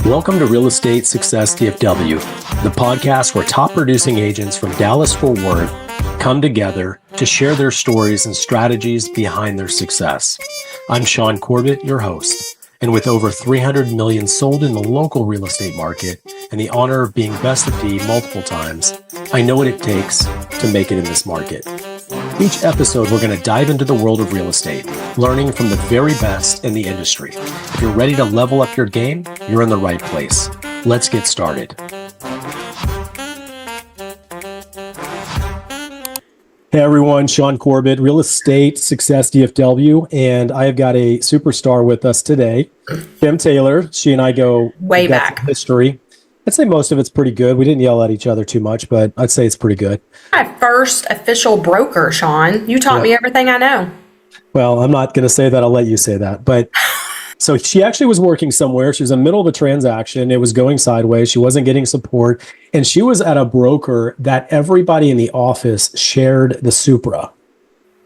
Welcome to Real Estate Success DFW, the podcast where top producing agents from Dallas-Fort Worth come together to share their stories and strategies behind their success. I'm Shaune Corbett, your host, and with over 300 million sold in the local real estate market and the honor of being best of D multiple times, I know what it takes to make it in this market. Each episode, we're going to dive into the world of real estate, learning from the very best in the industry. If you're ready to level up your game, you're in the right place. Let's get started. Hey everyone, Shaune Corbett, Real Estate Success DFW, and I have got a superstar with us today, Kim Taylor. She and I go way back history. I'd say most of it's pretty good. We didn't yell at each other too much, but I'd say it's pretty good. My first official broker, Shaune. You taught me everything I know. Well, I'm not going to say that. I'll let you say that. But so she actually was working somewhere. She was in the middle of a transaction. It was going sideways. She wasn't getting support. And she was at a broker that everybody in the office shared the Supra.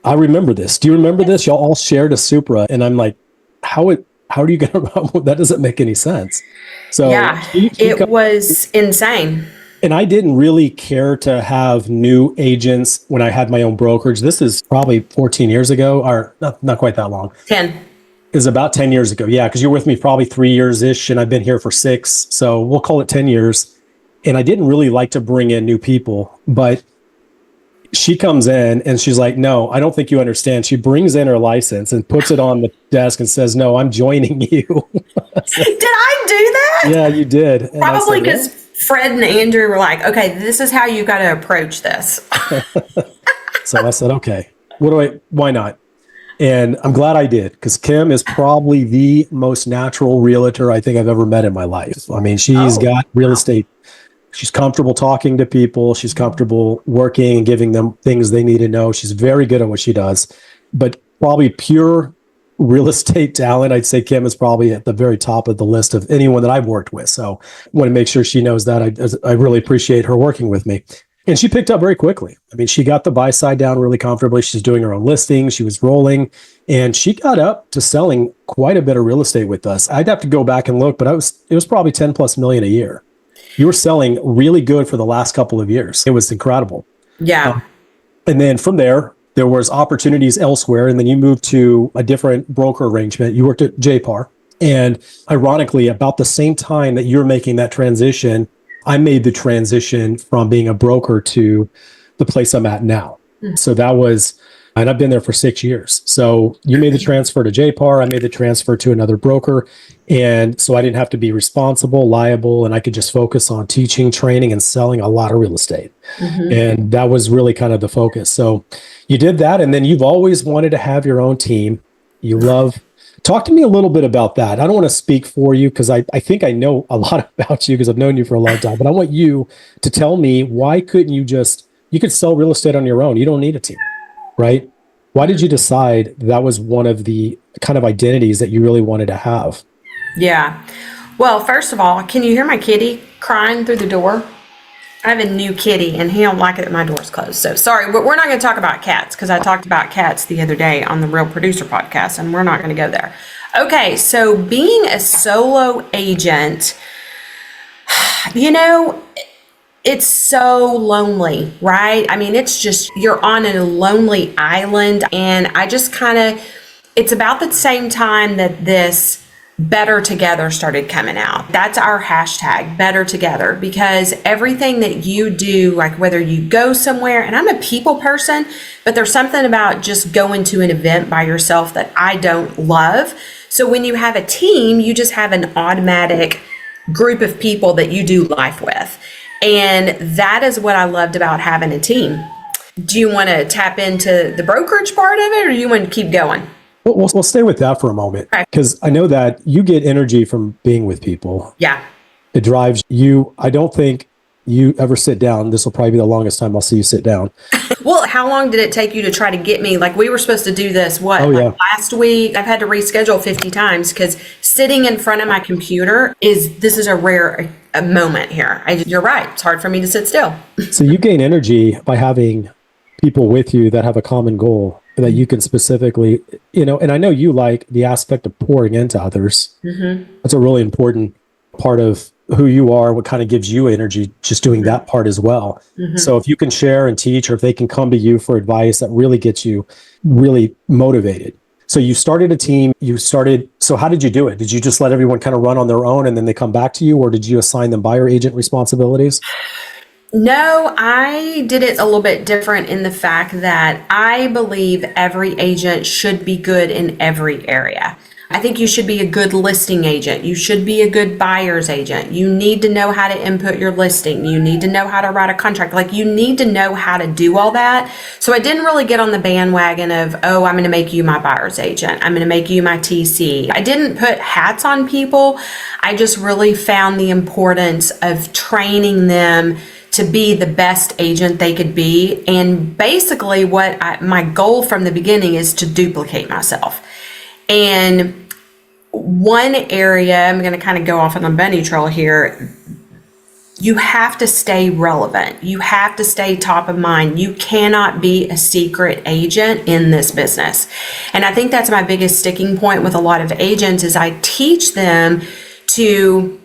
I remember this. Do you remember this? Y'all all shared a Supra. And I'm like, how do you get around? That doesn't make any sense. So yeah, it was insane. And I didn't really care to have new agents when I had my own brokerage. This is probably 14 years ago, or not quite that long. 10. Is about 10 years ago. Yeah, because you're with me probably 3 years-ish, and I've been here for 6. So we'll call it 10 years. And I didn't really like to bring in new people, but she comes in and she's like, no, I don't think you understand. She brings in her license and puts it on the desk and says, no, I'm joining you. Did I do that? Yeah, you did. And probably because Fred and Andrew were like, okay, this is how you got to approach this. So I said, okay, why not? And I'm glad I did, because Kim is probably the most natural realtor I think I've ever met in my life. I mean, she's got real estate. She's comfortable talking to people. She's comfortable working and giving them things they need to know. She's very good at what she does, but probably pure real estate talent. I'd say Kim is probably at the very top of the list of anyone that I've worked with. So I want to make sure she knows that. I really appreciate her working with me. And she picked up very quickly. I mean, she got the buy side down really comfortably. She's doing her own listings. She was rolling, and she got up to selling quite a bit of real estate with us. I'd have to go back and look, but it was probably 10 plus million a year. You were selling really good for the last couple of years. It was incredible. Yeah. And then from there was opportunities elsewhere. And then you moved to a different broker arrangement. You worked at JPAR. And ironically, about the same time that you're making that transition, I made the transition from being a broker to the place I'm at now. So that was, and I've been there for 6 years. So you made the transfer to JPAR. I made the transfer to another broker. And so I didn't have to be responsible, liable, and I could just focus on teaching, training, and selling a lot of real estate. And that was really kind of the focus. So you did that. And then you've always wanted to have your own team. Talk to me a little bit about that. I don't want to speak for you because I think I know a lot about you because I've known you for a long time, but I want you to tell me, why couldn't you could sell real estate on your own. You don't need a team, right? Why did you decide that was one of the kind of identities that you really wanted to have? Yeah. Well, first of all, can you hear my kitty crying through the door? I have a new kitty and he don't like it that my door's closed. So sorry, but we're not going to talk about cats because I talked about cats the other day on the Real Producer podcast and we're not going to go there. Okay, so being a solo agent, it's so lonely, right? I mean, it's just, you're on a lonely island. And it's about the same time that this Better Together started coming out. That's our hashtag, Better Together, because everything that you do, like whether you go somewhere, and I'm a people person, but there's something about just going to an event by yourself that I don't love. So when you have a team, you just have an automatic group of people that you do life with. And that is what I loved about having a team. Do you want to tap into the brokerage part of it, or do you want to keep going? We'll stay with that for a moment, because I know that you get energy from being with people. Yeah. It drives you. I don't think you ever sit down. This will probably be the longest time I'll see you sit down. Well, how long did it take you to try to get me? Like, we were supposed to do this, last week? I've had to reschedule 50 times because sitting in front of my computer is a rare moment here. You're right. It's hard for me to sit still. So you gain energy by having people with you that have a common goal that you can specifically, and I know you like the aspect of pouring into others. Mm-hmm. That's a really important part of who you are, what kind of gives you energy, just doing that part as well. So if you can share and teach, or if they can come to you for advice, that really gets you really motivated. So you started a team, so how did you do it? Did you just let everyone kind of run on their own and then they come back to you, or did you assign them buyer agent responsibilities? No, I did it a little bit different in the fact that I believe every agent should be good in every area. I think you should be a good listing agent. You should be a good buyer's agent. You need to know how to input your listing. You need to know how to write a contract. Like, you need to know how to do all that. So I didn't really get on the bandwagon of, oh, I'm going to make you my buyer's agent. I'm going to make you my TC. I didn't put hats on people. I just really found the importance of training them to be the best agent they could be. And basically my goal from the beginning is to duplicate myself. And one area, I'm going to kind of go off on a bunny trail here. You have to stay relevant. You have to stay top of mind. You cannot be a secret agent in this business. And I think that's my biggest sticking point with a lot of agents is I teach them to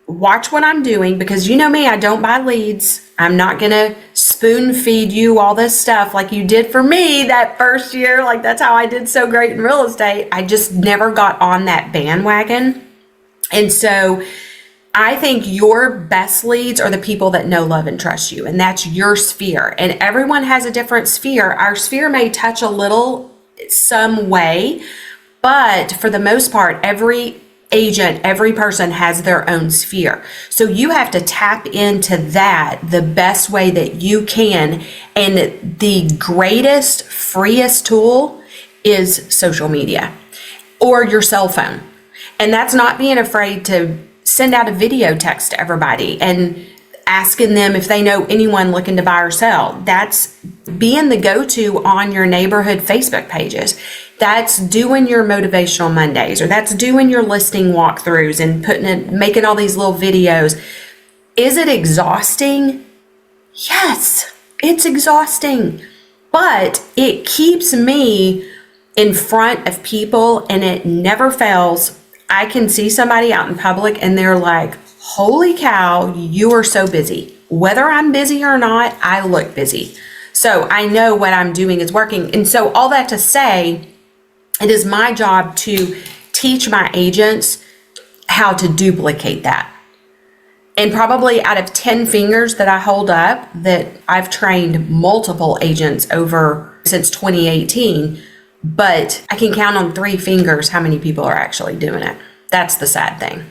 watch what I'm doing, because you know me, I don't buy leads. I'm not going to spoon feed you all this stuff like you did for me that first year. Like, that's how I did so great in real estate. I just never got on that bandwagon. And so I think your best leads are the people that know, love, and trust you. And that's your sphere. And everyone has a different sphere. Our sphere may touch a little some way, but for the most part, every agent, every person has their own sphere. So you have to tap into that the best way that you can. And the greatest, freest tool is social media or your cell phone. And that's not being afraid to send out a video text to everybody and asking them if they know anyone looking to buy or sell. That's being the go-to on your neighborhood Facebook pages. That's doing your motivational Mondays, or that's doing your listing walkthroughs and making all these little videos. Is it exhausting? Yes, it's exhausting, but it keeps me in front of people, and it never fails. I can see somebody out in public and they're like, holy cow, you are so busy. Whether I'm busy or not, I look busy. So I know what I'm doing is working. And so all that to say, it is my job to teach my agents how to duplicate that. And probably out of 10 fingers that I hold up, that I've trained multiple agents over since 2018, but I can count on 3 fingers how many people are actually doing it. That's the sad thing.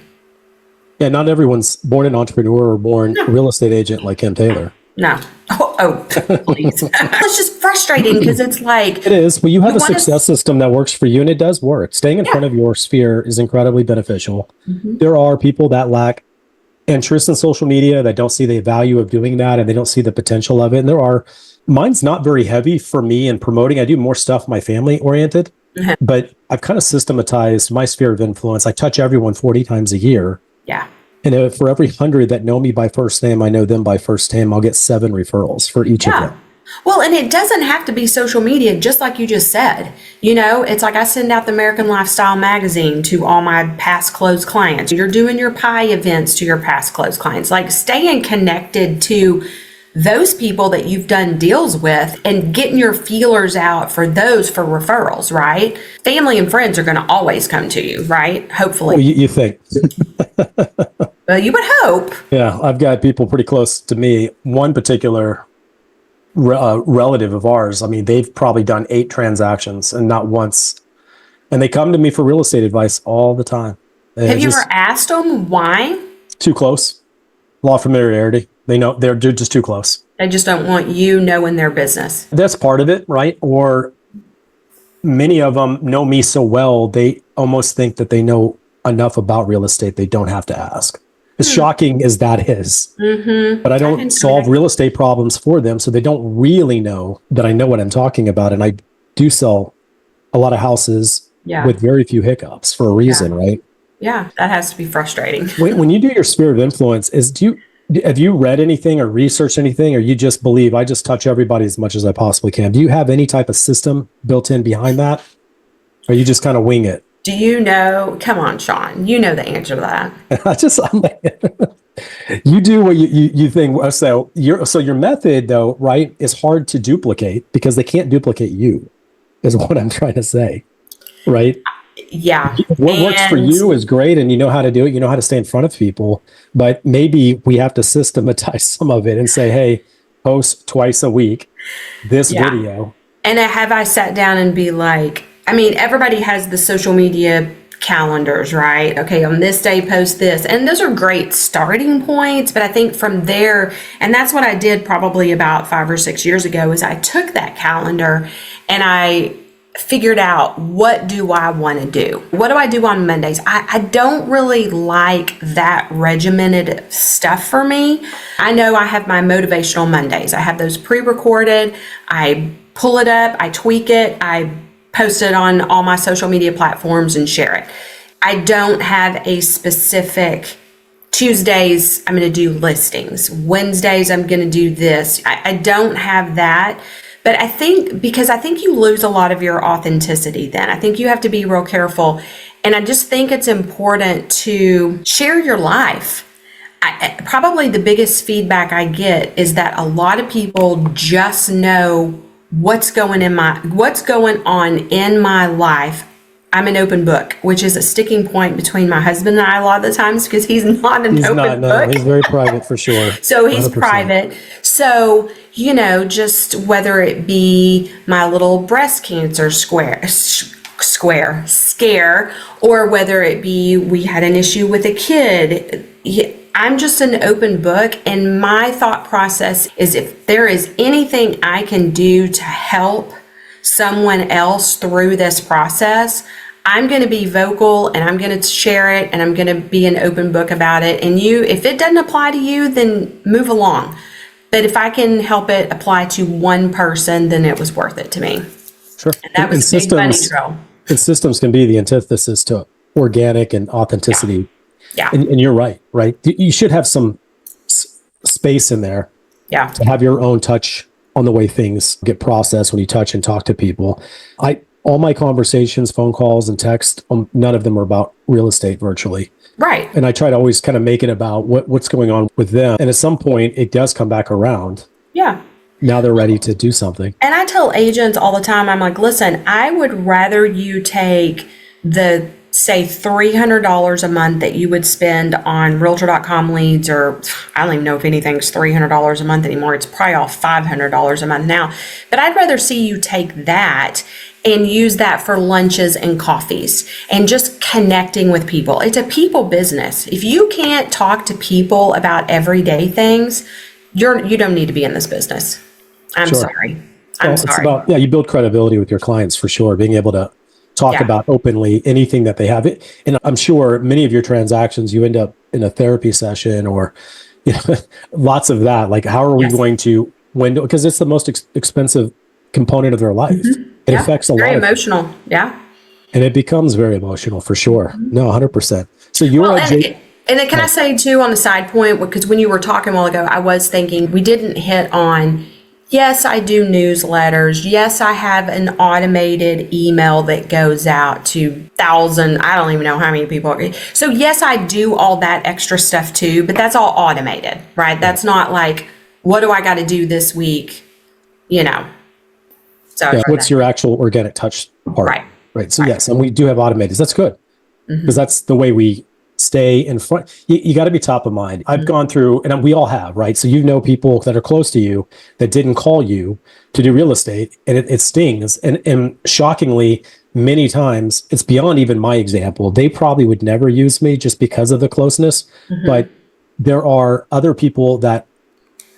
Yeah, not everyone's born an entrepreneur or born a real estate agent like Kim Taylor. No. Oh, please. It's just frustrating because it's like... It is. Well, you have a success system that works for you, and it does work. Staying in front of your sphere is incredibly beneficial. There are people that lack interest in social media, that don't see the value of doing that, and they don't see the potential of it. And mine's not very heavy for me in promoting. I do more stuff my family oriented, but I've kind of systematized my sphere of influence. I touch everyone 40 times a year. Yeah. And if for every 100 that know me by first name, I know them by first name, I'll get 7 referrals for each of them. Well, and it doesn't have to be social media, just like you just said. You know, it's like I send out the American Lifestyle magazine to all my past closed clients. You're doing your pie events to your past closed clients. Like, staying connected to those people that you've done deals with and getting your feelers out for those for referrals, right? Family and friends are going to always come to you, right? Hopefully. Well, you think. Well, you would hope. Yeah, I've got people pretty close to me. One particular relative of ours, I mean, they've probably done 8 transactions and not once. And they come to me for real estate advice all the time. Have you ever asked them why? Too close. Law of familiarity. They know they're just too close. They just don't want you knowing their business. That's part of it, right? Or many of them know me so well, they almost think that they know enough about real estate they don't have to ask. As shocking as that is. But I don't solve real estate problems for them, so they don't really know that I know what I'm talking about. And I do sell a lot of houses with very few hiccups for a reason, right? Yeah, that has to be frustrating. When you do your sphere of influence, have you read anything or researched anything, or you just believe I just touch everybody as much as I possibly can? Do you have any type of system built in behind that? Or you just kind of wing it? Do you know? Come on, Shaune. You know the answer to that. I'm like, you do what you think. So your method though, right, is hard to duplicate because they can't duplicate you, is what I'm trying to say, right? Yeah. What works for And you is great, and you know how to do it. You know how to stay in front of people, but maybe we have to systematize some of it and say, hey, post twice a week this yeah. video. And have I sat down and be like, I mean, everybody has the social media calendars, right? Okay, on this day, post this. And those are great starting points. But I think from there, and that's what I did probably about 5 or 6 years ago, is I took that calendar and I figured out, what do I want to do? What do I do on Mondays? I don't really like that regimented stuff for me. I know I have my motivational Mondays. I have those pre-recorded. I pull it up, I tweak it, I post it on all my social media platforms and share it. I don't have a specific Tuesdays, I'm going to do listings. Wednesdays, I'm going to do this. I don't have that. But I think you lose a lot of your authenticity then. I think you have to be real careful. And I just think it's important to share your life. Probably the biggest feedback I get is that a lot of people just know what's going on in my life. I'm an open book, which is a sticking point between my husband and I a lot of the times, because he's not an open book. He's very private for sure. So he's 100%. private. So, just whether it be my little breast cancer scare, or whether it be we had an issue with a kid, I'm just an open book. And my thought process is, if there is anything I can do to help someone else through this process, I'm going to be vocal and I'm going to share it, and I'm going to be an open book about it. And if it doesn't apply to you, then move along. But if I can help it apply to one person, then it was worth it to me. Sure. And that was a big bunny trail. And systems can be the antithesis to organic and authenticity. Yeah. And you're right? You should have some space in there to have your own touch on the way things get processed when you touch and talk to people. All my conversations, phone calls and text, none of them are about real estate virtually. Right. And I try to always kind of make it about what's going on with them. And at some point, it does come back around. Yeah. Now they're ready to do something. And I tell agents all the time, I'm like, listen, I would rather you take the, say, $300 a month that you would spend on Realtor.com leads, or I don't even know if anything's $300 a month anymore. It's probably all $500 a month now. But I'd rather see you take that and use that for lunches and coffees and just connecting with people. It's a people business. If you can't talk to people about everyday things, you don't need to be in this business. I'm sorry. It's about, you build credibility with your clients for sure, being able to talk about openly anything that they have. And I'm sure many of your transactions, you end up in a therapy session or lots of that. Like, how are we going to because it's the most expensive component of their life. Mm-hmm. It affects a lot. Very emotional. Yeah. And it becomes very emotional for sure. Mm-hmm. No, 100%. So you're and then can I say too, on the side point, because when you were talking a while ago, I was thinking we didn't hit on, yes, I do newsletters. Yes, I have an automated email that goes out to I don't even know how many people. So yes, I do all that extra stuff too, but that's all automated, right? That's not like, what do I got to do this week? So what's your actual organic touch part? Right. So yes, and we do have automated. That's good, because that's the way we stay in front. You got to be top of mind. I've gone through, and we all have, right? So people that are close to you that didn't call you to do real estate, and it stings. And shockingly, many times, it's beyond even my example. They probably would never use me just because of the closeness. Mm-hmm. But there are other people that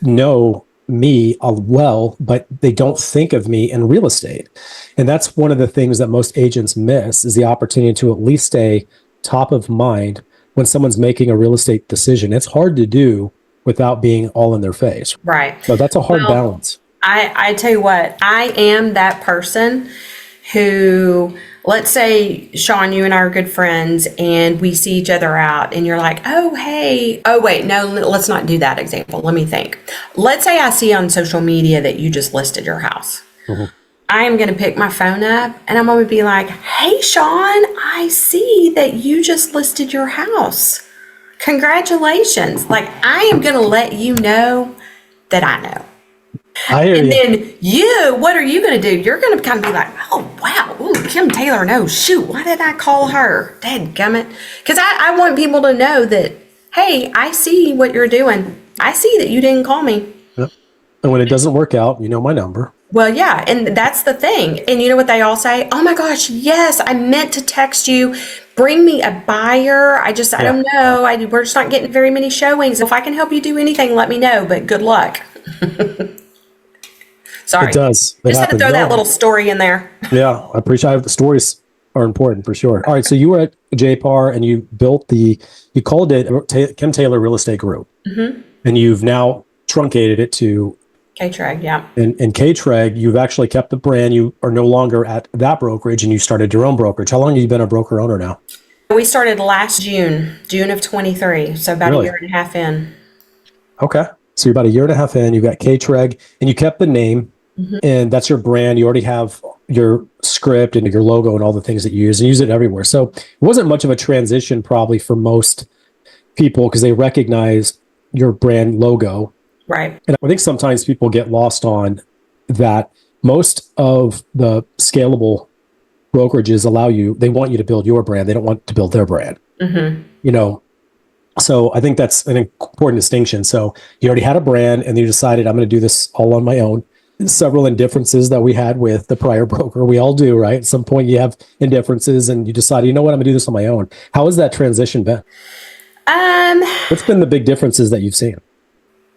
know me well, but they don't think of me in real estate. And that's one of the things that most agents miss, is the opportunity to at least stay top of mind when someone's making a real estate decision. It's hard to do without being all in their face. Right. So that's a hard balance. I tell you what, I am that person who, let's say, Shaune, you and I are good friends and we see each other out and you're like, oh, hey, oh, wait, no, let's not do that example. Let me think. Let's say I see on social media that you just listed your house. Mm-hmm. I am going to pick my phone up and I'm going to be like, hey, Shaune, I see that you just listed your house. Congratulations. Like, I am going to let you know that I know. I hear And you. then what are you going to do? You're going to kind of be like, oh, wow, ooh, Kim Taylor knows. Shoot, why did I call her? Dadgummit. Because I want people to know that, hey, I see what you're doing. I see that you didn't call me. Yep. And when it doesn't work out, you know my number. Well, yeah, and that's the thing. And you know what they all say? Oh my gosh, yes, I meant to text you. Bring me a buyer. I Yeah. don't know. We're just not getting very many showings. If I can help you do anything, let me know, but good luck. Sorry. It does. It Just had to happens. throw that No. little story in there. Yeah, I appreciate the stories are important for sure. All right, so you were at JPAR and you built you called it Kim Taylor Real Estate Group, and you've now truncated it to K-Treg, yeah. in K-Treg. You've actually kept the brand. You are no longer at that brokerage, and you started your own brokerage. How long have you been a broker owner now? We started last June of 23, so about Really? a year and a half in. Okay, so you're about a year and a half in. You've got K-Treg, and you kept the name, and that's your brand. You already have your script and your logo and all the things that you use, and use it everywhere. So it wasn't much of a transition probably for most people because they recognize your brand logo. Right. And I think sometimes people get lost on that. Most of the scalable brokerages they want you to build your brand. They don't want to build their brand. You know, so I think that's an important distinction. So you already had a brand and you decided, I'm going to do this all on my own. Several indifferences that we had with the prior broker. We all do, right? At some point you have indifferences and you decide, you know what, I'm going to do this on my own. How has that transition been? What's been the big differences that you've seen?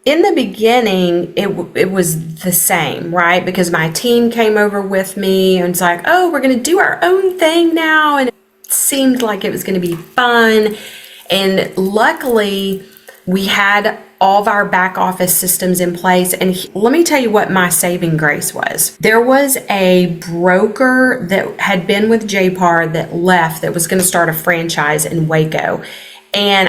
In the beginning, it was the same, right? Because my team came over with me and it's like, oh, we're going to do our own thing now. And it seemed like it was going to be fun. And luckily, we had all of our back office systems in place. And let me tell you what my saving grace was. There was a broker that had been with JPAR that left that was going to start a franchise in Waco. And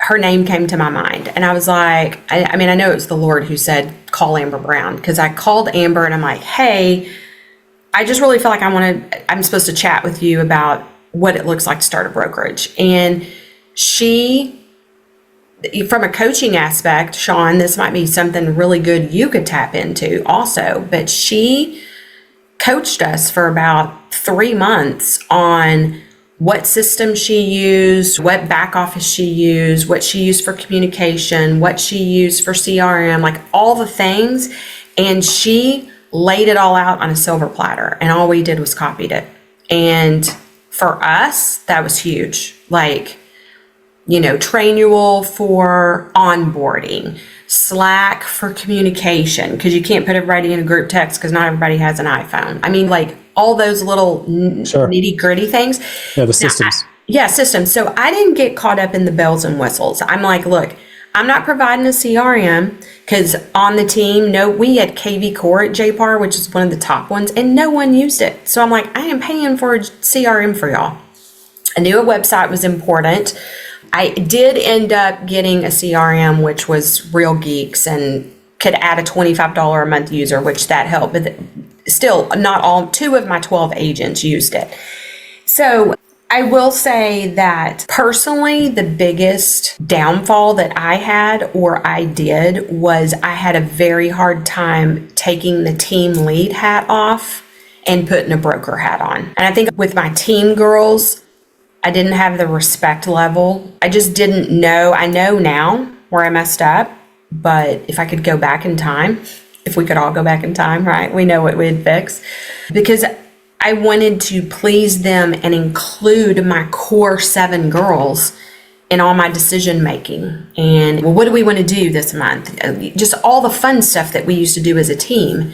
her name came to my mind. And I was like, I know it was the Lord who said, call Amber Brown. Because I called Amber and I'm like, hey, I just really feel like I'm supposed to chat with you about what it looks like to start a brokerage. And she, from a coaching aspect, Shaune, this might be something really good you could tap into also. But she coached us for about 3 months on what system she used, what back office she used, what she used for communication, what she used for CRM, like all the things. And she laid it all out on a silver platter. And all we did was copied it. And for us, that was huge. Like, Trainual for onboarding, Slack for communication, because you can't put everybody in a group text because not everybody has an iPhone. I mean, like all those little nitty gritty things. Yeah, the systems. Systems. So I didn't get caught up in the bells and whistles. I'm like, look, I'm not providing a CRM because on the team, we had KV Core at JPAR, which is one of the top ones, and no one used it. So I'm like, I am paying for a CRM for y'all. I knew a website was important. I did end up getting a CRM, which was Real Geeks, and could add a $25 a month user, which that helped. But still, not all, 2 of my 12 agents used it. So I will say that personally, the biggest downfall that I had or I did was I had a very hard time taking the team lead hat off and putting a broker hat on. And I think with my team girls, I didn't have the respect level. I just didn't know. I know now where I messed up, but if I could go back in time, if we could all go back in time, right? We know what we'd fix. Because I wanted to please them and include my core 7 girls in all my decision making. And well, what do we want to do this month? Just all the fun stuff that we used to do as a team.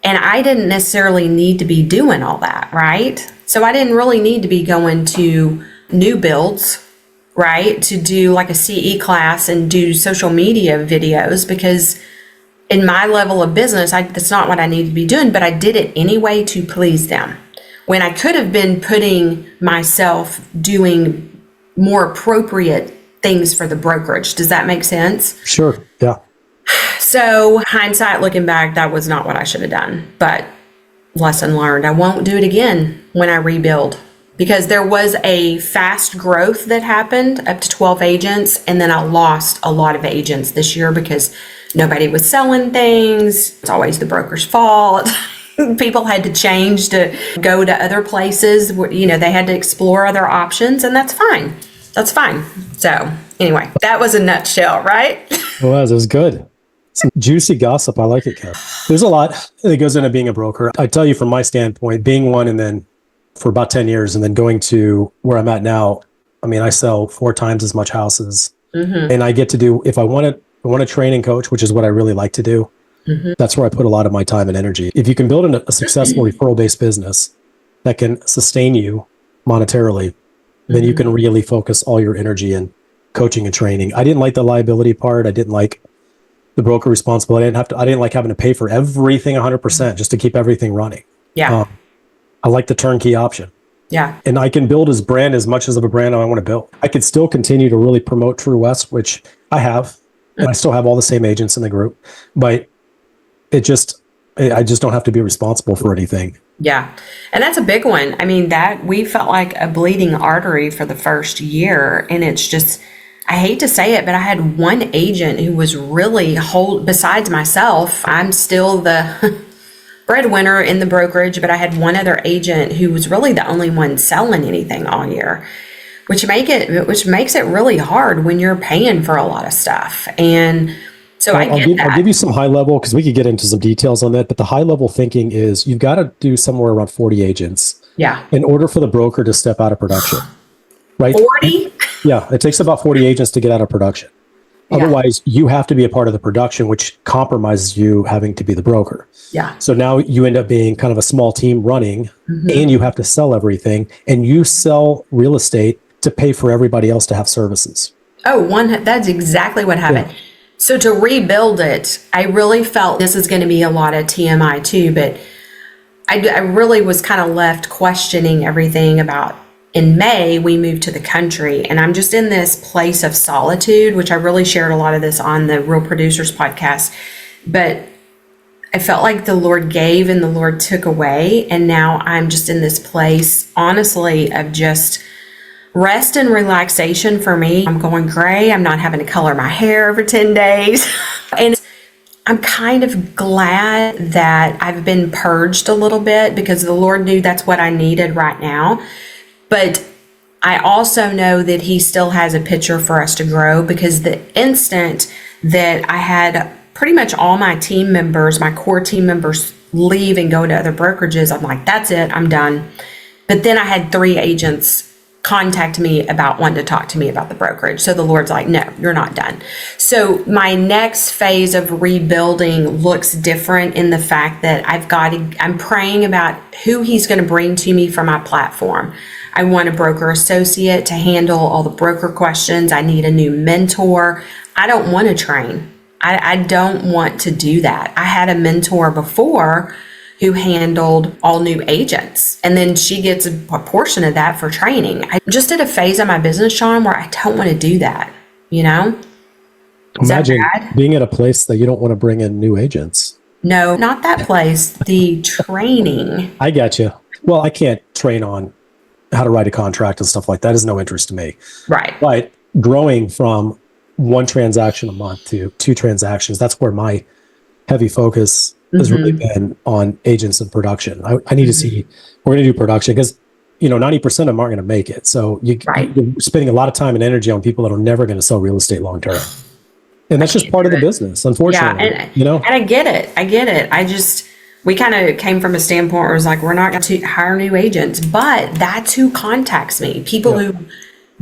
And I didn't necessarily need to be doing all that, right? So I didn't really need to be going to new builds, right? To do like a CE class and do social media videos, because in my level of business, that's not what I need to be doing, but I did it anyway to please them. When I could have been putting myself doing more appropriate things for the brokerage. Does that make sense? Sure. Yeah. So hindsight, looking back, that was not what I should have done, but lesson learned. I won't do it again when I rebuild, because there was a fast growth that happened up to 12 agents. And then I lost a lot of agents this year because nobody was selling things. It's always the broker's fault. People had to change to go to other places where, they had to explore other options, and that's fine. That's fine. So anyway, that was a nutshell, right? It was good. Some juicy gossip. I like it, Kev. There's a lot that goes into being a broker. I tell you from my standpoint, being one and then for about 10 years and then going to where I'm at now, I mean, I sell 4 times as much houses, and I get to do, if I want to train and coach, which is what I really like to do. That's where I put a lot of my time and energy. If you can build a successful referral-based business that can sustain you monetarily, then you can really focus all your energy in coaching and training. I didn't like the liability part. I didn't like the broker responsibility. I didn't like having to pay for everything 100% just to keep everything running. Yeah. I like the turnkey option. Yeah. And I can build his brand as much as of a brand I want to build. I could still continue to really promote True West, which I have, and I still have all the same agents in the group, but I just don't have to be responsible for anything. Yeah. And that's a big one. I mean, that we felt like a bleeding artery for the first year. And it's just, I hate to say it, but I had one agent who was really besides myself, I'm still the breadwinner in the brokerage, but I had one other agent who was really the only one selling anything all year, which makes it really hard when you're paying for a lot of stuff. And so I'll give you some high level, because we could get into some details on that, but the high level thinking is you've got to do somewhere around 40 agents in order for the broker to step out of production, right? 40? Yeah, it takes about 40 agents to get out of production. Otherwise, you have to be a part of the production, which compromises you having to be the broker. Yeah. So now you end up being kind of a small team running, and you have to sell everything, and you sell real estate to pay for everybody else to have services. That's exactly what happened. Yeah. So to rebuild it, I really felt this is going to be a lot of TMI too, but I really was kind of left questioning everything about. In May, we moved to the country, and I'm just in this place of solitude, which I really shared a lot of this on the Real Producers podcast, but I felt like the Lord gave and the Lord took away. And now I'm just in this place, honestly, of just rest and relaxation for me. I'm going gray. I'm not having to color my hair over 10 days. And I'm kind of glad that I've been purged a little bit, because the Lord knew that's what I needed right now. But I also know that He still has a picture for us to grow, because the instant that I had pretty much all my team members, my core team members, leave and go to other brokerages, I'm like, that's it, I'm done. But then I had 3 agents contact me about wanting to talk to me about the brokerage. So the Lord's like, no, you're not done. So my next phase of rebuilding looks different in the fact that I'm praying about who He's going to bring to me for my platform. I want a broker associate to handle all the broker questions. I need a new mentor. I don't want to train. I don't want to do that. I had a mentor before who handled all new agents, and then she gets a portion of that for training. I just at a phase of my business, Shaune, where I don't want to do that, Imagine being at a place that you don't want to bring in new agents. No, not that place. The training. I got you. Well, I can't train on how to write a contract and stuff like that. Is no interest to me. Right. But growing from 1 transaction a month to 2 transactions, that's where my heavy focus has really been on agents and production. I need to see, we're going to do production because, 90% of them aren't going to make it. So you're spending a lot of time and energy on people that are never going to sell real estate long term. And that's just part of the business, unfortunately. Yeah, and I get it. We kind of came from a standpoint where it was like, we're not going to hire new agents, but that's who contacts me. People who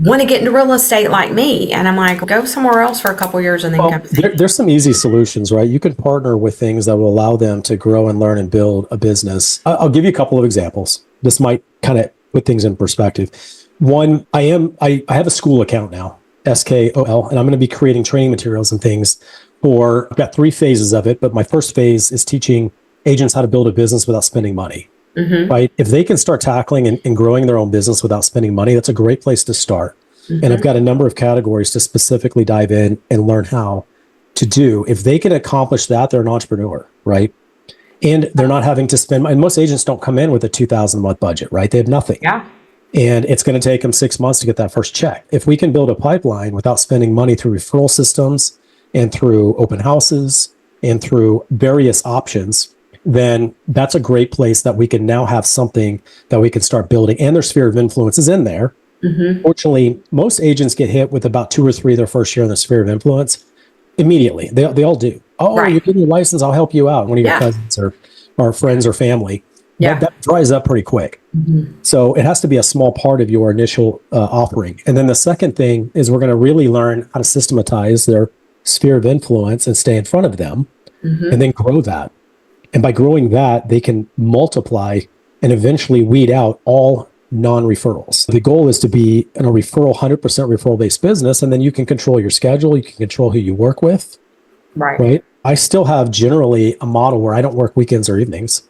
want to get into real estate like me. And I'm like, go somewhere else for a couple of years and then come. There's some easy solutions, right? You can partner with things that will allow them to grow and learn and build a business. I'll give you a couple of examples. This might kind of put things in perspective. One, I have a school account now, SKOL, and I'm going to be creating training materials and things I've got 3 phases of it, but my first phase is teaching agents how to build a business without spending money. Right? If they can start tackling and growing their own business without spending money, that's a great place to start. And I've got a number of categories to specifically dive in and learn how to do, if they can accomplish that, they're an entrepreneur, right? And they're not having to spend, and most agents don't come in with a 2,000 a month budget, right? They have nothing. Yeah. And it's going to take them 6 months to get that first check. If we can build a pipeline without spending money through referral systems and through open houses and through various options, then that's a great place that we can now have something that we can start building. And their sphere of influence is in there. Fortunately, most agents get hit with about 2 or 3 their first year in the sphere of influence immediately. They all do. Oh, Right. you're getting your license. I'll help you out. One of your cousins or friends or family. Yeah. That dries up pretty quick. So it has to be a small part of your initial offering. And then the second thing is we're going to really learn how to systematize their sphere of influence and stay in front of them and then grow that. And by growing that, they can multiply and eventually weed out all non-referrals. The goal is to be in a 100% referral-based business, and then you can control your schedule. You can control who you work with, right? I still have generally a model where I don't work weekends or evenings.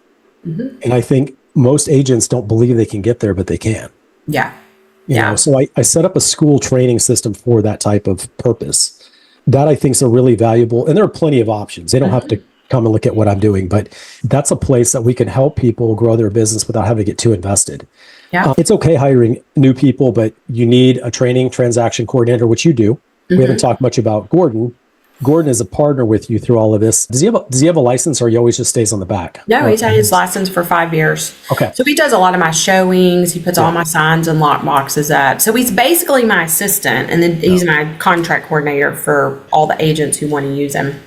And I think most agents don't believe they can get there, but they can. Yeah. You know, so I set up a school training system for that type of purpose. That I think is a really valuable, and there are plenty of options. They don't have to come and look at what I'm doing, but that's a place that we can help people grow their business without having to get too invested. Yeah. It's okay hiring new people, but you need a training transaction coordinator, which you do. We haven't talked much about Gordon. Gordon is a partner with you through all of this. Does he have a license, or he always just stays on the back? No, he's had his license for 5 years. Okay. So he does a lot of my showings. He puts all my signs and lock boxes up. So he's basically my assistant, and then he's my contract coordinator for all the agents who want to use him.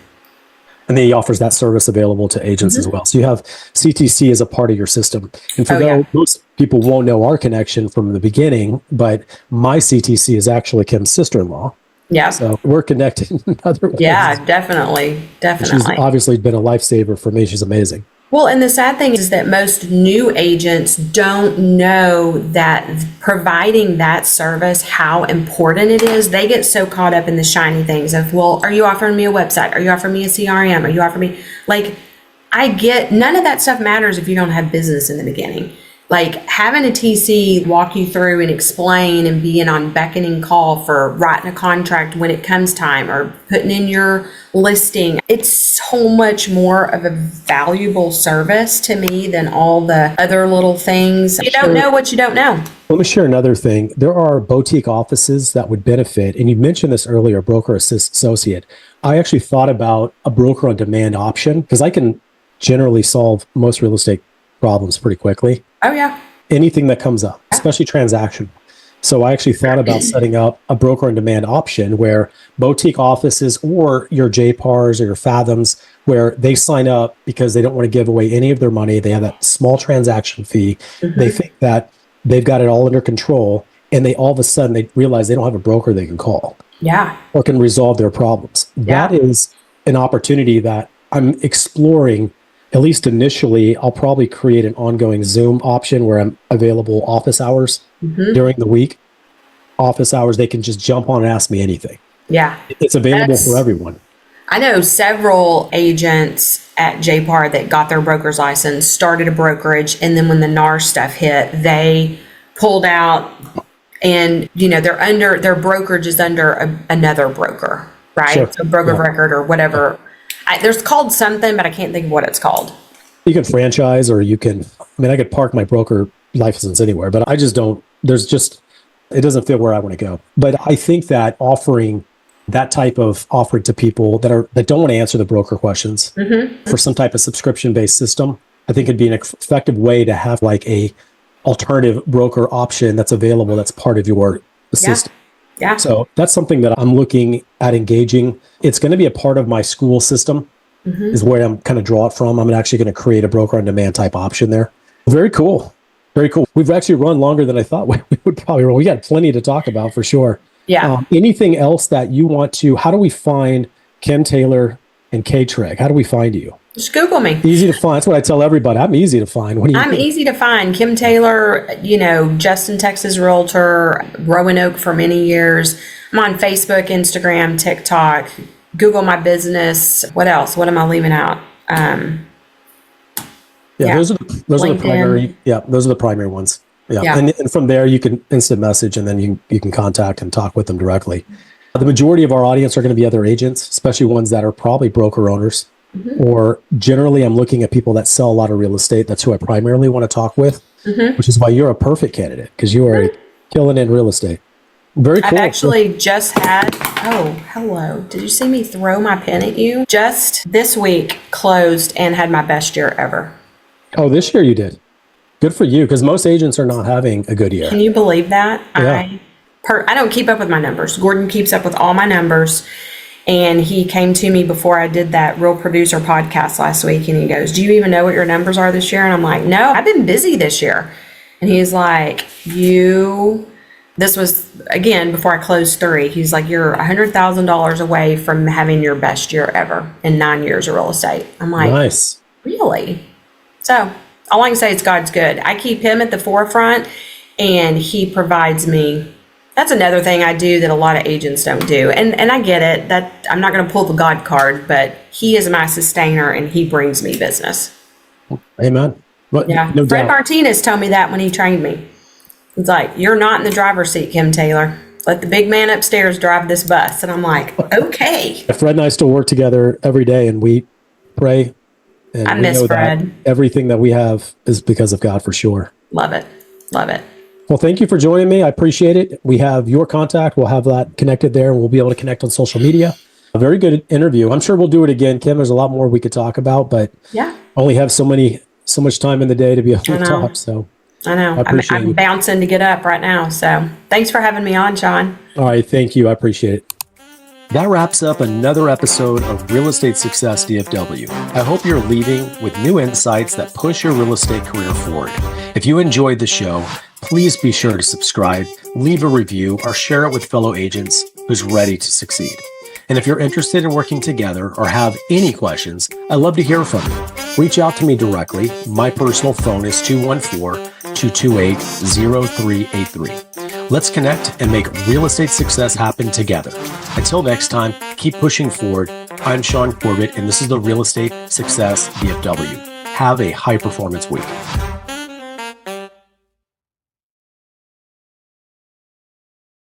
And then he offers that service available to agents as well. So you have CTC as a part of your system. And for those, most people won't know our connection from the beginning, but my CTC is actually Kim's sister-in-law. Yeah. So we're connected in other ways. Yeah, definitely. She's obviously been a lifesaver for me. She's amazing. Well, and the sad thing is that most new agents don't know that providing that service, how important it is. They get so caught up in the shiny things of, well, are you offering me a website? Are you offering me a CRM? Are you offering me, like, I get, none of that stuff matters if you don't have business in the beginning. Like having a TC walk you through and explain and being on beckoning call for writing a contract when it comes time or putting in your listing. It's so much more of a valuable service to me than all the other little things. You don't know what you don't know. Let me share another thing. There are boutique offices that would benefit, and you mentioned this earlier, broker associate. I actually thought about a broker on demand option because I can generally solve most real estate problems pretty quickly. Oh, yeah. Anything that comes up, especially transaction. So I actually thought about setting up a broker on demand option where boutique offices or your JPARs or your Fathoms, where they sign up because they don't want to give away any of their money. They have that small transaction fee. They think that they've got it all under control. And they all of a sudden, they realize they don't have a broker they can call. Yeah. Or can resolve their problems. Yeah. That is an opportunity that I'm exploring. At least initially, I'll probably create an ongoing Zoom option where I'm available office hours during the week. Office hours, they can just jump on and ask me anything. Yeah. It's available for everyone. I know several agents at JPAR that got their broker's license, started a brokerage, and then when the NAR stuff hit, they pulled out and, you know, their brokerage is under another broker, right? Sure. So broker of record or whatever. There's called something, but I can't think of what it's called. You can franchise, or you can, I could park my broker license anywhere, but I just don't, it doesn't fit where I want to go. But I think that offering that type of offering to people that don't want to answer the broker questions for some type of subscription-based system, I think it'd be an effective way to have like a alternative broker option that's available that's part of your system. Yeah. So that's something that I'm looking at engaging. It's going to be a part of my school system is where I'm kind of draw it from. I'm actually going to create a broker on demand type option there. Very cool. Very cool. We've actually run longer than I thought we would probably run. We got plenty to talk about for sure. Yeah. Anything else that you want to, how do we find Kim Taylor and K-Treg? How do we find you? Just Google me. Easy to find. That's what I tell everybody. I'm easy to find. I'm easy to find. Kim Taylor, Justin, Texas Realtor, Roanoke for many years. I'm on Facebook, Instagram, TikTok. Google my business. What else? What am I leaving out? Those are the primary. Yeah, those are the primary ones. Yeah. And from there you can instant message, and then you can contact and talk with them directly. The majority of our audience are going to be other agents, especially ones that are probably broker owners. Or generally, I'm looking at people that sell a lot of real estate. That's who I primarily want to talk with, which is why you're a perfect candidate because you are killing it in real estate. Very cool. I've actually just had, oh, hello. Did you see me throw my pen at you? Just this week closed and had my best year ever. Oh, this year you did. Good for you, because most agents are not having a good year. Can you believe that? Yeah. I don't keep up with my numbers. Gordon keeps up with all my numbers. And he came to me before I did that Real Producer podcast last week. And he goes, do you even know what your numbers are this year? And I'm like, no, I've been busy this year. And he's like, this was, again, before I closed 3. He's like, you're $100,000 away from having your best year ever in 9 years of real estate. I'm like, nice. Really? So all I can say is God's good. I keep him at the forefront and he provides me. That's another thing I do that a lot of agents don't do. And I get it that I'm not going to pull the God card, but he is my sustainer and he brings me business. Amen. But yeah. No Fred doubt. Martinez told me that when he trained me. He's like, you're not in the driver's seat, Kim Taylor. Let the big man upstairs drive this bus. And I'm like, okay. Fred and I still work together every day and we pray. And I we miss know Fred. that everything that we have is because of God for sure. Love it. Love it. Well, thank you for joining me. I appreciate it. We have your contact. We'll have that connected there and we'll be able to connect on social media. A very good interview. I'm sure we'll do it again, Kim. There's a lot more we could talk about, but yeah, only have so much time in the day to be able to talk. So I know. I'm bouncing to get up right now. So thanks for having me on, Shaune. All right. Thank you. I appreciate it. That wraps up another episode of Real Estate Success DFW. I hope you're leaving with new insights that push your real estate career forward. If you enjoyed the show, please be sure to subscribe, leave a review, or share it with fellow agents who's ready to succeed. And if you're interested in working together or have any questions, I'd love to hear from you. Reach out to me directly. My personal phone is 214-228-0383. Let's connect and make real estate success happen together. Until next time, keep pushing forward. I'm Shaune Corbett, and this is the Real Estate Success DFW. Have a high performance week.